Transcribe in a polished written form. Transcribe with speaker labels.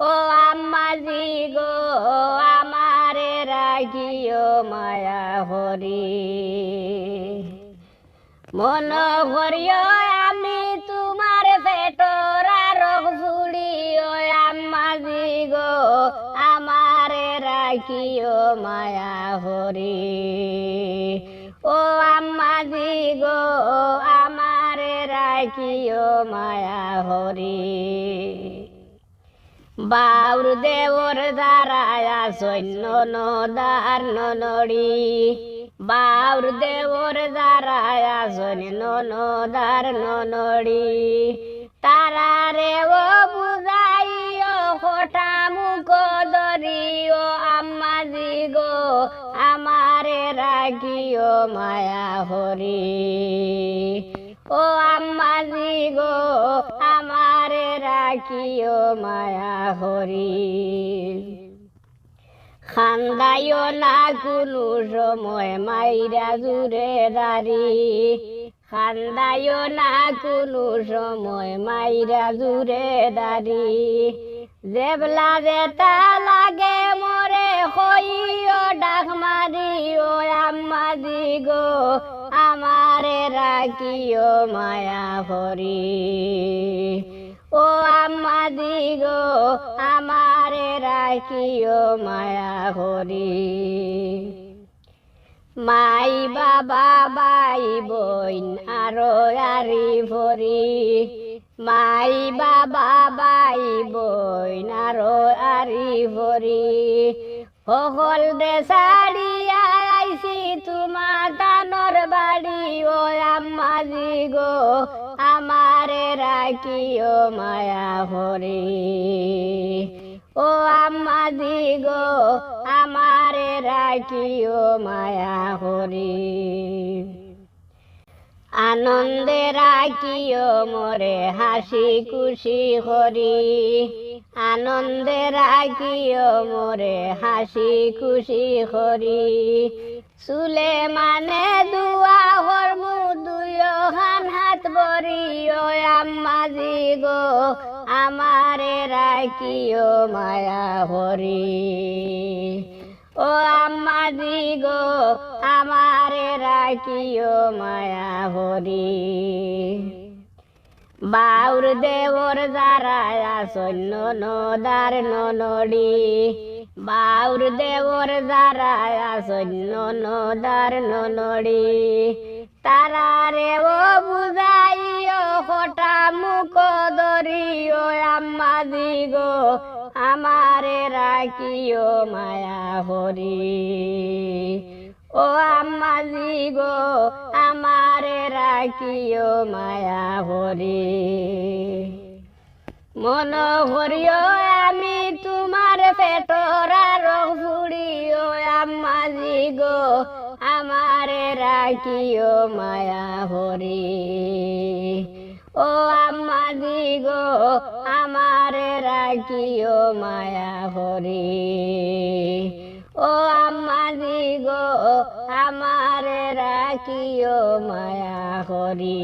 Speaker 1: ও আম্মাজি গো আমারে রাখিও মায়া হরি মন করিও আমি তোমার পেটর রক ফুড়ি ও আম্মাজি গো আমারে রাখিও মায়া হরি ও আম্মাজি গো আমারে রাখিও মায়া হরি বাউর দেওর দাঁড়ায়া সৈন্য নদার ননড়ি বাউর দেওর দাঁড়ায়া সৈন্য নদার ননড়ি তারারে ও বুঝাইও হঠা মুখ ধরিও আম্মাজি গো আমারে রাখিও মায়া হরি ও আম্মাজি গো আমারে রাখিও মায়া হরি খান্দাইও না কোনো সময় মাইরা জুড়ে দাঁড়ি খান্দাইও না কোনো সময় মাইরা জুড়ে দাঁড়ি জেবলা যেতা লাগে মরে হইও ডাক মারিও আম্মাজি গো আমারে রাখিও মায়া হরি ও আম্মাজি গো আমারে রাখিও মায়া হরি মাই বাবা বাই বইন আরো আরি ভরি মাই বাবা বাই বইন আরো আরি ভরি সকল দেশাড়িয়া আইসি তোমার দানর বাড়ি ও আম্মাজি গো আমারে রাখিও মায়া হরি ও আম্মাজি গো আমারে রাখিও মায়া হরি আনন্দে রাখিও মোরে হাসি খুশি হরি আনন্দে রাখিও মোরে হাসি খুশি হরি চুলে মানে দুয়া হরমু দুইও হান হাত বরি ও আম্মাজি গো আমারে রাখিও মায়া হরি ও আম্মাজি গো আমারে রাখিও মায়া হরি বাউর দেওর দাঁড়ায়া সৈন্য নদার ননড়ি বাউর দেওর দাঁড়ায়া সৈন্য নদার ননড়ি তারারে ও বুঝাইও হঠা মুখ ধরিও আম্মাজি গো আমারে রাখিও মায়া হরি ও আম্মাজি গো আমারে রাখিও মায়া হরি মন করিও আমি তোমার পেটর রক ফুড়িও আম্মাজি গো আমারে রাখিও মায়া হরি ও আম্মাজি গো আমারে রাখিও মায়া হরি ও আম্মাজি গো আমারে রাখিও মায়া হরি।